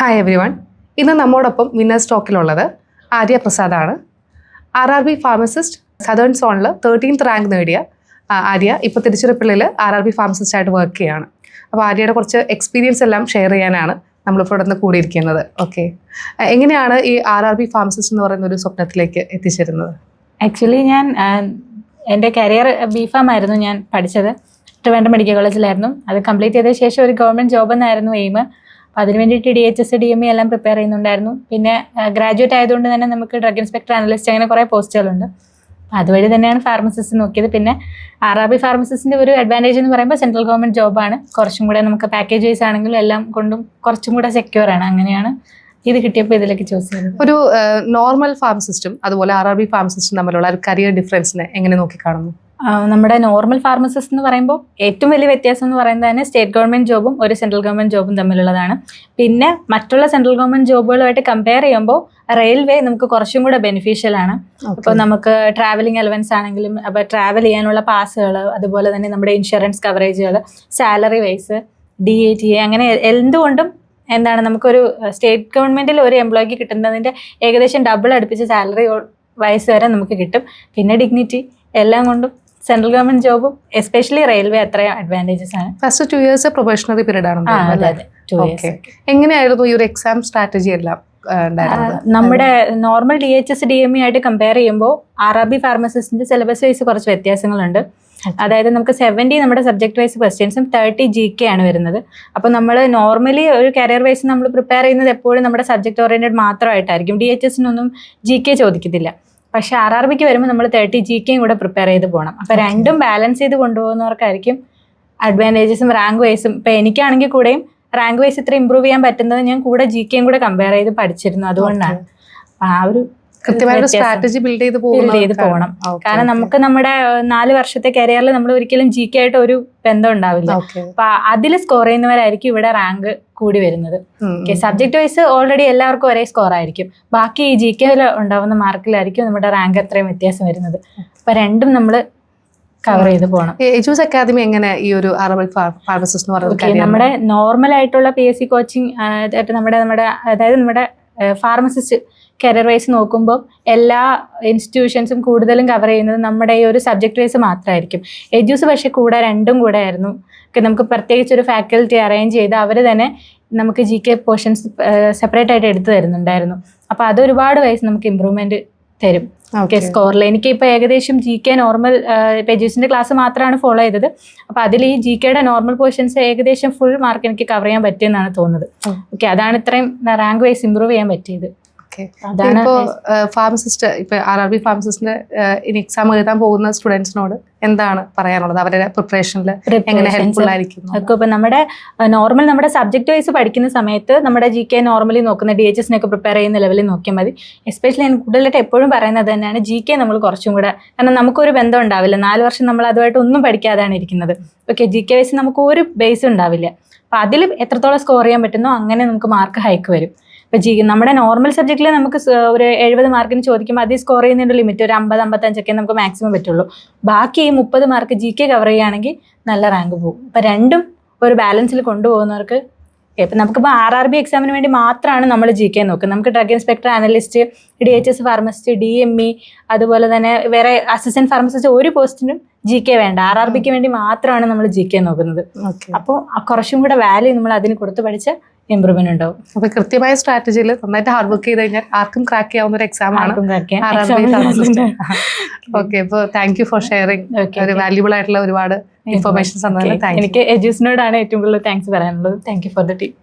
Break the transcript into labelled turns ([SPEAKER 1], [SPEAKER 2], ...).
[SPEAKER 1] Hi every one. ഇന്ന് നമ്മോടൊപ്പം winners ടോക്കിലുള്ളത് ആര്യ പ്രസാദാണ്. RRB ഫാർമസിസ്റ്റ് സദേൺ സോണിൽ 13th റാങ്ക് നേടിയ ആര്യ ഇപ്പോൾ തിരുച്ചിറപ്പള്ളിയിൽ RRB ഫാർമസിസ്റ്റായിട്ട് വർക്ക് ചെയ്യുകയാണ്. അപ്പോൾ ആര്യയുടെ കുറച്ച് എക്സ്പീരിയൻസ് എല്ലാം ഷെയർ ചെയ്യാനാണ് നമ്മളിപ്പോൾ ഇവിടെ നിന്ന് കൂടിയിരിക്കുന്നത്. ഓക്കെ, എങ്ങനെയാണ് ഈ RRB ഫാർമസിസ്റ്റ് എന്ന് പറയുന്ന ഒരു സ്വപ്നത്തിലേക്ക് എത്തിച്ചേരുന്നത്?
[SPEAKER 2] ആക്ച്വലി ഞാൻ എൻ്റെ കരിയർ B.Pharm ആയിരുന്നു ഞാൻ പഠിച്ചത്. ട്രിവാൻഡ്രം മെഡിക്കൽ കോളേജിലായിരുന്നു. അത് കംപ്ലീറ്റ് ചെയ്ത ശേഷം ഒരു ഗവൺമെൻറ് ജോബ് എന്നായിരുന്നു എയിം. അപ്പോൾ അതിന് വേണ്ടിയിട്ട് DHS DME എല്ലാം പ്രിപ്പയർ ചെയ്യുന്നുണ്ടായിരുന്നു. പിന്നെ ഗ്രാജുവേറ്റ് ആയതുകൊണ്ട് തന്നെ നമുക്ക് ഡ്രഗ് ഇൻസ്പെക്ടർ അനലിസ്റ്റ് അങ്ങനെ കുറേ പോസ്റ്റുകളുണ്ട്. അപ്പോൾ അതുവഴി തന്നെയാണ് ഫാർമസിസ്റ്റ് നോക്കിയത്. പിന്നെ RRB ഫാർമസിസ്റ്റിൻ്റെ ഒരു അഡ്വാൻറ്റേജ് എന്ന് പറയുമ്പോൾ സെൻട്രൽ ഗവൺമെൻറ് ജോബാണ്. കുറച്ചും കൂടെ നമുക്ക് പാക്കേജ് വൈസ് ആണെങ്കിലും എല്ലാം കൊണ്ടും കുറച്ചും കൂടെ സെക്യൂർ ആണ്. അങ്ങനെയാണ് ഇത് കിട്ടിയപ്പോൾ ഇതിലേക്ക് ചൂസ് ചെയ്തത്.
[SPEAKER 1] ഒരു നോർമൽ ഫാർമസിസ്റ്റും അതുപോലെ RRB ഫാർമസിസ്റ്റും തമ്മിലുള്ള ഒരു കരിയർ ഡിഫറൻസിനെ എങ്ങനെ നോക്കിക്കാണുന്നു?
[SPEAKER 2] നമ്മുടെ നോർമൽ ഫാർമസിസ്റ്റ് എന്ന് പറയുമ്പോൾ ഏറ്റവും വലിയ വ്യത്യാസം എന്ന് പറയുന്നത് തന്നെ സ്റ്റേറ്റ് ഗവൺമെൻറ് ജോബും ഒരു സെൻട്രൽ ഗവൺമെൻറ് ജോബും തമ്മിലുള്ളതാണ്. പിന്നെ മറ്റുള്ള സെൻട്രൽ ഗവൺമെൻറ് ജോബുകളുമായിട്ട് കമ്പയർ ചെയ്യുമ്പോൾ റെയിൽവേ നമുക്ക് കുറച്ചും കൂടെ ബെനിഫിഷ്യൽ ആണ്. ഇപ്പോൾ നമുക്ക് ട്രാവലിംഗ് അലവൻസ് ആണെങ്കിലും അപ്പോൾ ട്രാവൽ ചെയ്യാനുള്ള പാസുകൾ, അതുപോലെ തന്നെ നമ്മുടെ ഇൻഷുറൻസ് കവറേജുകൾ, സാലറി വൈസ്, DATA, അങ്ങനെ എന്തുകൊണ്ടും എന്താണ് നമുക്കൊരു സ്റ്റേറ്റ് ഗവൺമെൻറ്റിൽ ഒരു എംപ്ലോയിക്ക് കിട്ടുന്നതിൻ്റെ ഏകദേശം ഡബിൾ അടുപ്പിച്ച് സാലറി വൈസ് വരെ നമുക്ക് കിട്ടും. പിന്നെ ഡിഗ്നിറ്റി എല്ലാം കൊണ്ടും സെൻട്രൽ ഗവൺമെന്റ് ജോബും എസ്പെഷ്യലി റെയിൽവേ അത്രയും അഡ്വാൻറ്റേജസ് ആണ്.
[SPEAKER 1] ഫസ്റ്റ് 2 years പ്രൊബേഷണറി പീരീഡ് ആണ്. എങ്ങനെയായിരുന്നു ഈ ഒരു എക്സാം സ്ട്രാറ്റജി എല്ലാം?
[SPEAKER 2] നമ്മുടെ നോർമൽ DHS DME ആയിട്ട് കമ്പയർ ചെയ്യുമ്പോൾ RRB ഫാർമസിസ്റ്റിന്റെ സിലബസ് വൈസ് കുറച്ച് വ്യത്യാസങ്ങളുണ്ട്. അതായത് നമുക്ക് 70 നമ്മുടെ സബ്ജക്ട് വൈസ് ക്വസ്റ്റ്യൻസും 30 GK ആണ് വരുന്നത്. അപ്പോൾ നമ്മൾ നോർമലി ഒരു കരിയർ വൈസ് നമ്മൾ പ്രിപ്പയർ ചെയ്യുന്നത് എപ്പോഴും നമ്മുടെ സബ്ജക്ട് ഓറിയന്റഡ് മാത്രമായിട്ടായിരിക്കും. DHSനൊന്നും GK ചോദിക്കത്തില്ല. പക്ഷേ RRBക്ക് വരുമ്പോൾ നമ്മൾ 30 GKയും കൂടെ പ്രിപ്പയർ ചെയ്ത് പോകണം. അപ്പോൾ രണ്ടും ബാലൻസ് ചെയ്ത് കൊണ്ടുപോകുന്നവർക്കായിരിക്കും അഡ്വാൻറ്റേജസും റാങ്ക് വൈസും. ഇപ്പോൾ എനിക്കാണെങ്കിൽ കൂടെയും റാങ്ക് വൈസ് ഇത്ര ഇമ്പ്രൂവ് ചെയ്യാൻ പറ്റുന്നത് ഞാൻ കൂടെ GKയും കൂടെ കമ്പയർ ചെയ്ത് പഠിച്ചിരുന്നു. അതുകൊണ്ടാണ് ആ ഒരു
[SPEAKER 1] കൃത്യമായ സ്ട്രാറ്റജി ബിൽഡ് ചെയ്ത്
[SPEAKER 2] പോകണം. കാരണം നമുക്ക് നമ്മുടെ 4 വർഷത്തെ കരിയറിൽ നമ്മൾ ഒരിക്കലും GK ആയിട്ട് ഒരു ബന്ധം ഉണ്ടാവില്ല. അപ്പൊ അതിൽ സ്കോർ ചെയ്യുന്നവരായിരിക്കും ഇവിടെ റാങ്ക് കൂടി വരുന്നത്. സബ്ജക്ട് വൈസ് ഓൾറെഡി എല്ലാവർക്കും ഒരേ സ്കോർ ആയിരിക്കും. ബാക്കി ഈ GK ഉണ്ടാവുന്ന മാർക്കിലായിരിക്കും നമ്മുടെ റാങ്ക് അത്രയും വ്യത്യാസം വരുന്നത്. അപ്പൊ രണ്ടും നമ്മൾ കവർ ചെയ്ത് പോകണം.
[SPEAKER 1] എജൂസ് അക്കാദമി എങ്ങനെ ഈ ഒരു RRB ഫാർമസിസ്റ്റ് എന്ന് പറയുന്നത്?
[SPEAKER 2] നമ്മുടെ നോർമൽ ആയിട്ടുള്ള PSC കോച്ചിങ് നമ്മുടെ അതായത് നമ്മുടെ ഫാർമസിസ്റ്റ് കരിയർ വൈസ് നോക്കുമ്പോൾ എല്ലാ ഇൻസ്റ്റിറ്റ്യൂഷൻസും കൂടുതലും കവർ ചെയ്യുന്നത് നമ്മുടെ ഈ ഒരു സബ്ജക്ട് വൈസ് മാത്രമായിരിക്കും. എജൂസ് പക്ഷേ കൂടെ രണ്ടും കൂടെ ആയിരുന്നു. നമുക്ക് പ്രത്യേകിച്ച് ഒരു ഫാക്കൽറ്റി അറേഞ്ച് ചെയ്ത് അവർ തന്നെ നമുക്ക് GK പോർഷൻസ് സെപ്പറേറ്റ് ആയിട്ട് എടുത്തു തരുന്നുണ്ടായിരുന്നു. അപ്പോൾ അതൊരുപാട് വൈസ് നമുക്ക് ഇമ്പ്രൂവ്മെൻറ്റ് തരും സ്കോറിൽ. എനിക്ക് ഇപ്പോൾ ഏകദേശം GK നോർമൽ എജൂസിൻ്റെ ക്ലാസ് മാത്രമാണ് ഫോളോ ചെയ്തത്. അപ്പോൾ അതിൽ ഈ GKയുടെ നോർമൽ പോർഷൻസ് ഏകദേശം ഫുൾ മാർക്ക് എനിക്ക് കവർ ചെയ്യാൻ പറ്റിയെന്നാണ് തോന്നുന്നത്. അതാണ് ഇത്രയും റാങ്ക് വൈസ് ഇമ്പ്രൂവ് ചെയ്യാൻ പറ്റിയത്.
[SPEAKER 1] ഇപ്പോൾ ഫാർമസിസ്റ്റ് ഇപ്പൊ RRB ഫാർമസിസ്റ്റിന്റെ ഇനി എക്സാം എഴുതാൻ പോകുന്ന സ്റ്റുഡൻസിനോട് എന്താണ് പറയാനുള്ളത്? അവരുടെ പ്രിപ്പറേഷനിൽ എങ്ങനെ ഹെൽപ്ഫുൾ ആയിരിക്കും?
[SPEAKER 2] ഇപ്പൊ നമ്മുടെ സബ്ജക്ട് വൈസ് പഠിക്കുന്ന സമയത്ത് നമ്മുടെ GK നോർമലി നോക്കുന്ന DHSനൊക്കെ പ്രിപ്പയർ ചെയ്യുന്ന ലെവലിൽ നോക്കിയാൽ മതി. എസ്പെഷ്യലി ഞാൻ കൂടുതലായിട്ട് എപ്പോഴും പറയുന്നത് തന്നെയാണ് GK നമ്മൾ കുറച്ചും കൂടെ, കാരണം നമുക്കൊരു ബന്ധം ഉണ്ടാവില്ല. 4 വർഷം നമ്മൾ അതുമായിട്ട് ഒന്നും പഠിക്കാതെയാണ് ഇരിക്കുന്നത്. GK വൈസ് നമുക്ക് ഒരു ബേസ് ഉണ്ടാവില്ല. അപ്പൊ അതിൽ എത്രത്തോളം സ്കോർ ചെയ്യാൻ പറ്റുന്നോ അങ്ങനെ നമുക്ക് മാർക്ക് ഹൈക്ക് വരും. ഇപ്പം നമ്മുടെ നോർമൽ സബ്ജക്റ്റിൽ നമുക്ക് ഒരു 70 മാർക്കിന് ചോദിക്കുമ്പോൾ അതിൽ സ്കോർ ചെയ്യുന്നതിൻ്റെ ലിമിറ്റ് ഒരു 50-55 ഒക്കെ നമുക്ക് മാക്സിമം പറ്റുള്ളൂ. ബാക്കി ഈ 30 മാർക്ക് GK കവർ ചെയ്യുകയാണെങ്കിൽ നല്ല റാങ്ക് പോകും. അപ്പം രണ്ടും ഒരു ബാലൻസിൽ കൊണ്ടുപോകുന്നവർക്ക് ഇപ്പം നമുക്കിപ്പോൾ RRB എക്സാമിന് വേണ്ടി മാത്രമാണ് നമ്മൾ GK നോക്കുന്നത്. നമുക്ക് drug inspector analyst, DHS pharmacist, DME, അതുപോലെ തന്നെ വേറെ അസിസ്റ്റന്റ് ഫാർമസിസ്റ്റ് ഒരു പോസ്റ്റിനും GK വേണ്ട. RRBക്ക് വേണ്ടി മാത്രമാണ് നമ്മൾ GK നോക്കുന്നത്. അപ്പോൾ കുറച്ചും കൂടെ വാല്യൂ നമ്മൾ അതിന് കൊടുത്ത് പഠിച്ച ഇമ്പ്രൂവ്മെന്റ് ഉണ്ടാവും.
[SPEAKER 1] അപ്പൊ കൃത്യമായ സ്ട്രാറ്റജിയിൽ നന്നായിട്ട് ഹാർഡ് വർക്ക് ചെയ്ത് കഴിഞ്ഞാൽ ആർക്കും ക്രാക്ക് ചെയ്യാവുന്ന ഒരു എക്സാം ആണ് RRB ഫാർമസിസ്റ്റ്. ഓക്കെ, അപ്പോൾ താങ്ക് യു ഫോർ ഷെയറിംഗ്. ഒരു വാല്യൂബിൾ ആയിട്ടുള്ള ഒരുപാട് ഇൻഫർമേഷൻസ് തന്നതിന് താങ്ക് യു.
[SPEAKER 2] എനിക്ക് എജൂസിനോടാണ് ഏറ്റവും കൂടുതൽ താങ്ക്സ് പറയാനുള്ളത്. Thank you for the team.